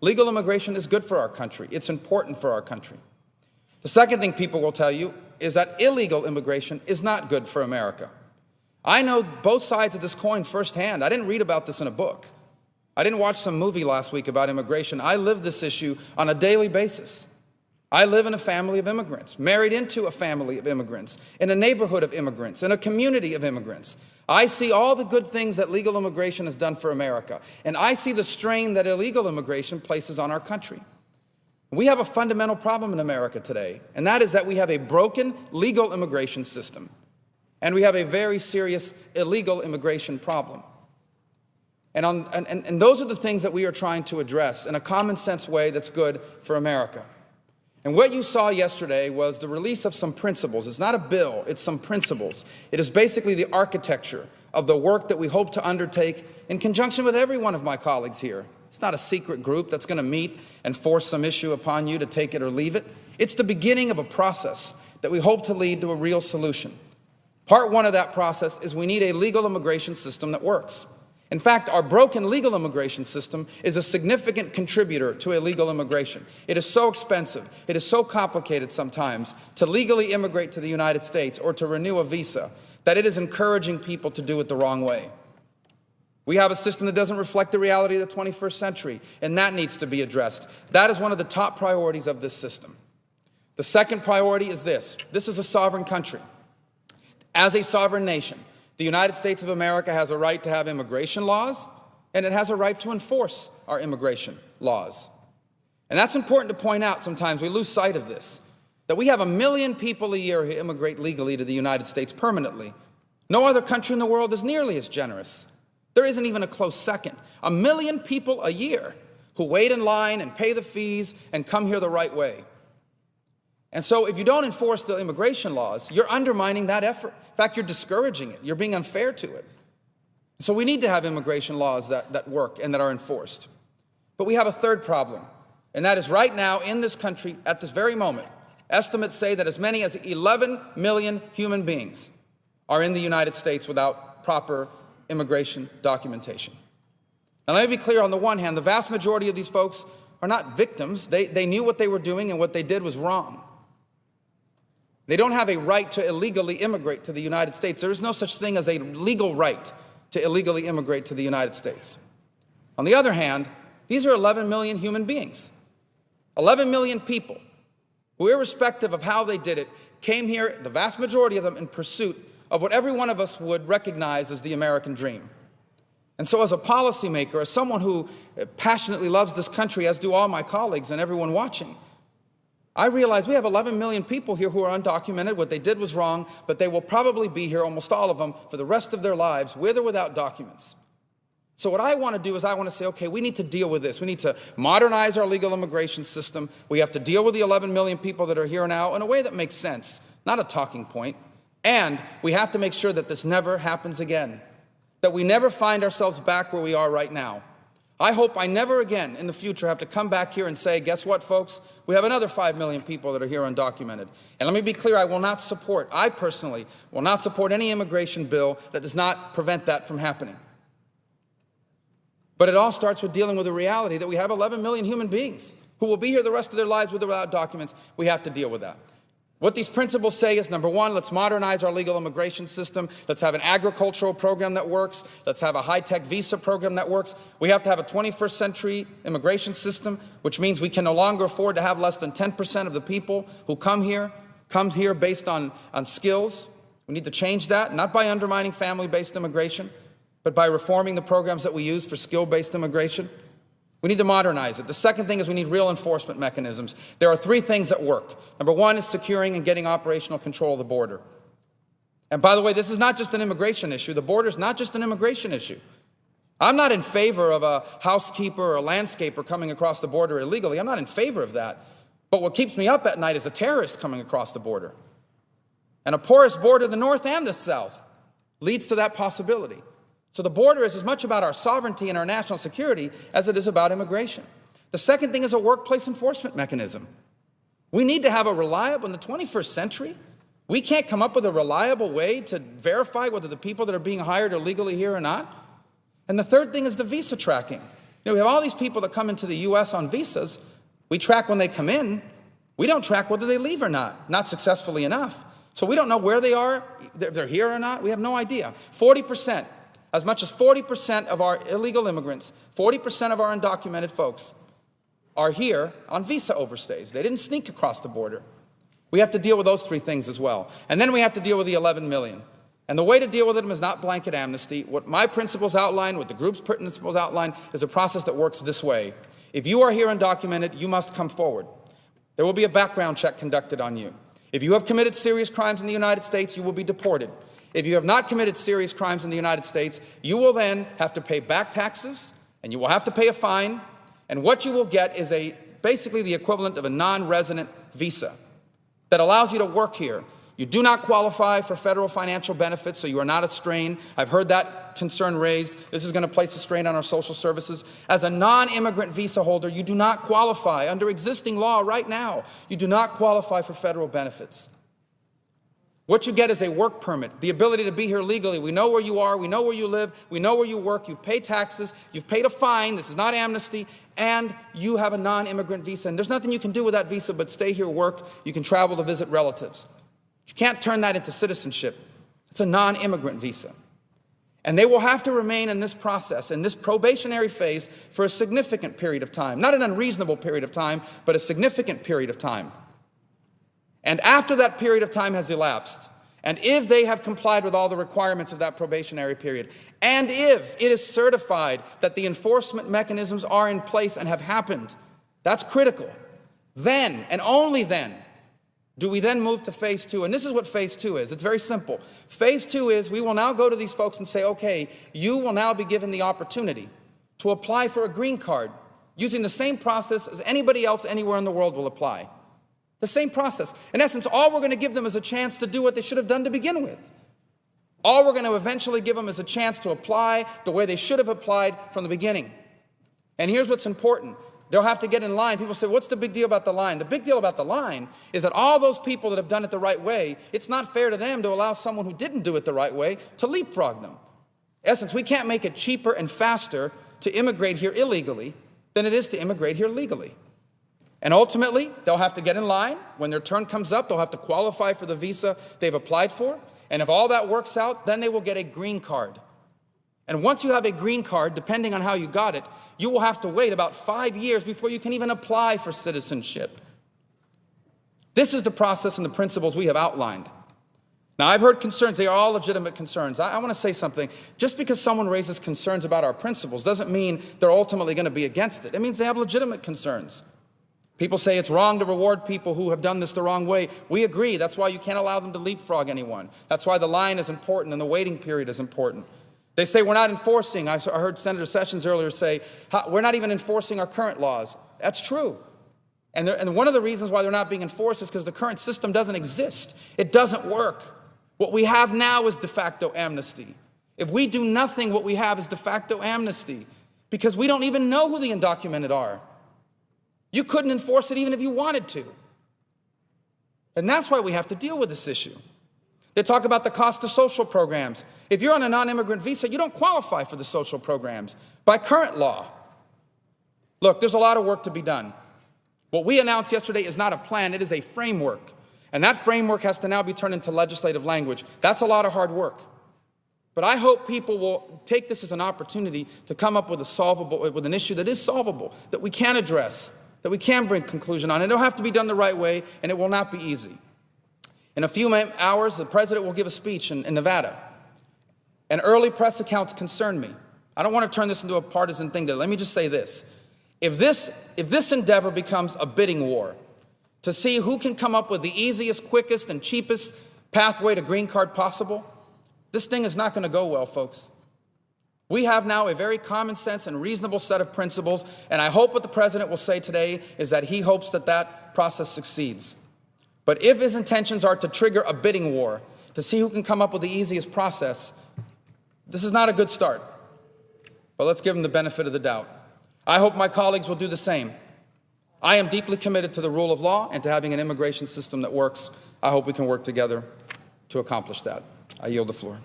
Legal immigration is good for our country. It's important for our country. The second thing people will tell you is that illegal immigration is not good for America. I know both sides of this coin firsthand. I didn't read about this in a book. I didn't watch some movie last week about immigration. I live this issue on a daily basis. I live in a family of immigrants, married into a family of immigrants, in a neighborhood of immigrants, in a community of immigrants. I see all the good things that legal immigration has done for America, and I see the strain that illegal immigration places on our country. We have a fundamental problem in America today, and that is that we have a broken legal immigration system, and we have a very serious illegal immigration problem. And those are the things that we are trying to address in a common sense way that's good for America. And what you saw yesterday was the release of some principles. It's not a bill, it's some principles. It is basically the architecture of the work that we hope to undertake in conjunction with every one of my colleagues here. It's not a secret group that's going to meet and force some issue upon you to take it or leave it. It's the beginning of a process that we hope to lead to a real solution. Part one of that process is we need a legal immigration system that works. In fact, our broken legal immigration system is a significant contributor to illegal immigration. It is so expensive, it is so complicated sometimes to legally immigrate to the United States or to renew a visa that it is encouraging people to do it the wrong way. We have a system that doesn't reflect the reality of the 21st century, and that needs to be addressed. That is one of the top priorities of this system. The second priority is this. This is a sovereign country. As a sovereign nation, the United States of America has a right to have immigration laws, and it has a right to enforce our immigration laws. And that's important to point out sometimes. We lose sight of this, that we have 1 million people a year who immigrate legally to the United States permanently. No other country in the world is nearly as generous. There isn't even a close second. 1 million people a year who wait in line and pay the fees and come here the right way. And so if you don't enforce the immigration laws, you're undermining that effort. In fact, you're discouraging it. You're being unfair to it. So we need to have immigration laws that work and that are enforced. But we have a third problem, and that is right now in this country, at this very moment, estimates say that as many as 11 million human beings are in the United States without proper immigration documentation. Now let me be clear, on the one hand, the vast majority of these folks are not victims. They knew what they were doing and what they did was wrong. They don't have a right to illegally immigrate to the United States. There is no such thing as a legal right to illegally immigrate to the United States. On the other hand, these are 11 million human beings. 11 million people who, irrespective of how they did it, came here, the vast majority of them, in pursuit of what every one of us would recognize as the American dream. And so as a policymaker, as someone who passionately loves this country, as do all my colleagues and everyone watching, I realize we have 11 million people here who are undocumented. What they did was wrong, but they will probably be here, almost all of them, for the rest of their lives, with or without documents. So what I want to do is I want to say, okay, we need to deal with this. We need to modernize our legal immigration system. We have to deal with the 11 million people that are here now in a way that makes sense, not a talking point. And we have to make sure that this never happens again, that we never find ourselves back where we are right now. I hope I never again in the future have to come back here and say, guess what, folks? We have another 5 million people that are here undocumented. And let me be clear, I personally will not support any immigration bill that does not prevent that from happening. But it all starts with dealing with the reality that we have 11 million human beings who will be here the rest of their lives with or without documents. We have to deal with that. What these principles say is, number one, let's modernize our legal immigration system. Let's have an agricultural program that works. Let's have a high-tech visa program that works. We have to have a 21st century immigration system, which means we can no longer afford to have less than 10% of the people who come here based on skills. We need to change that, not by undermining family-based immigration, but by reforming the programs that we use for skill-based immigration. We need to modernize it. The second thing is we need real enforcement mechanisms. There are 3 things that work. Number one is securing and getting operational control of the border. And by the way, this is not just an immigration issue. The border is not just an immigration issue. I'm not in favor of a housekeeper or a landscaper coming across the border illegally. I'm not in favor of that. But what keeps me up at night is a terrorist coming across the border. And a porous border, the north and the south, leads to that possibility. So the border is as much about our sovereignty and our national security as it is about immigration. The second thing is a workplace enforcement mechanism. We need to have a reliable, in the 21st century, we can't come up with a reliable way to verify whether the people that are being hired are legally here or not. And the third thing is the visa tracking. We have all these people that come into the U.S. on visas. We track when they come in. We don't track whether they leave or not successfully enough. So we don't know where they are, if they're here or not. We have no idea. 40%, as much as 40% of our illegal immigrants, 40% of our undocumented folks are here on visa overstays. They didn't sneak across the border. We have to deal with those three things as well. And then we have to deal with the 11 million. And the way to deal with them is not blanket amnesty. What my principles outline, what the group's principles outline, is a process that works this way. If you are here undocumented, you must come forward. There will be a background check conducted on you. If you have committed serious crimes in the United States, you will be deported. If you have not committed serious crimes in the United States, you will then have to pay back taxes, and you will have to pay a fine, and what you will get is basically the equivalent of a non-resident visa that allows you to work here. You do not qualify for federal financial benefits, so you are not a strain. I've heard that concern raised. This is going to place a strain on our social services. As a non-immigrant visa holder, you do not qualify under existing law right now. You do not qualify for federal benefits. What you get is a work permit, the ability to be here legally. We know where you are, we know where you live, we know where you work, you pay taxes, you've paid a fine, this is not amnesty, and you have a non-immigrant visa. And there's nothing you can do with that visa but stay here, work, you can travel to visit relatives. You can't turn that into citizenship. It's a non-immigrant visa. And they will have to remain in this process, in this probationary phase, for a significant period of time. Not an unreasonable period of time, but a significant period of time. And after that period of time has elapsed, and if they have complied with all the requirements of that probationary period, and if it is certified that the enforcement mechanisms are in place and have happened, that's critical. Then, and only then, do we then move to phase two? And this is what phase two is. It's very simple. Phase two is we will now go to these folks and say, okay, you will now be given the opportunity to apply for a green card using the same process as anybody else anywhere in the world will apply. The same process. In essence, all we're going to give them is a chance to do what they should have done to begin with. All we're going to eventually give them is a chance to apply the way they should have applied from the beginning. And here's what's important. They'll have to get in line. People say, what's the big deal about the line? The big deal about the line is that all those people that have done it the right way, it's not fair to them to allow someone who didn't do it the right way to leapfrog them. In essence, we can't make it cheaper and faster to immigrate here illegally than it is to immigrate here legally. And ultimately, they'll have to get in line. When their turn comes up, they'll have to qualify for the visa they've applied for. And if all that works out, then they will get a green card. And once you have a green card, depending on how you got it, you will have to wait about 5 years before you can even apply for citizenship. This is the process and the principles we have outlined. Now, I've heard concerns. They are all legitimate concerns. I want to say something. Just because someone raises concerns about our principles doesn't mean they're ultimately going to be against it. It means they have legitimate concerns. People say it's wrong to reward people who have done this the wrong way. We agree. That's why you can't allow them to leapfrog anyone. That's why the line is important and the waiting period is important. They say we're not enforcing. I heard Senator Sessions earlier say, we're not even enforcing our current laws. That's true. And one of the reasons why they're not being enforced is because the current system doesn't exist. It doesn't work. What we have now is de facto amnesty. If we do nothing, what we have is de facto amnesty because we don't even know who the undocumented are. You couldn't enforce it even if you wanted to. And that's why we have to deal with this issue. They talk about the cost of social programs. If you're on a non-immigrant visa, you don't qualify for the social programs by current law. Look, there's a lot of work to be done. What we announced yesterday is not a plan, it is a framework. And that framework has to now be turned into legislative language. That's a lot of hard work. But I hope people will take this as an opportunity to come up with an issue that is solvable, that we can address, that we can bring conclusion on. It'll have to be done the right way, and it will not be easy. In a few hours, the president will give a speech in Nevada. And early press accounts concern me. I don't want to turn this into a partisan thing. Let me just say this. If this endeavor becomes a bidding war to see who can come up with the easiest, quickest, and cheapest pathway to green card possible, this thing is not going to go well, folks. We have now a very common sense and reasonable set of principles, and I hope what the president will say today is that he hopes that that process succeeds. But if his intentions are to trigger a bidding war to see who can come up with the easiest process, this is not a good start. But let's give him the benefit of the doubt. I hope my colleagues will do the same. I am deeply committed to the rule of law and to having an immigration system that works. I hope we can work together to accomplish that. I yield the floor.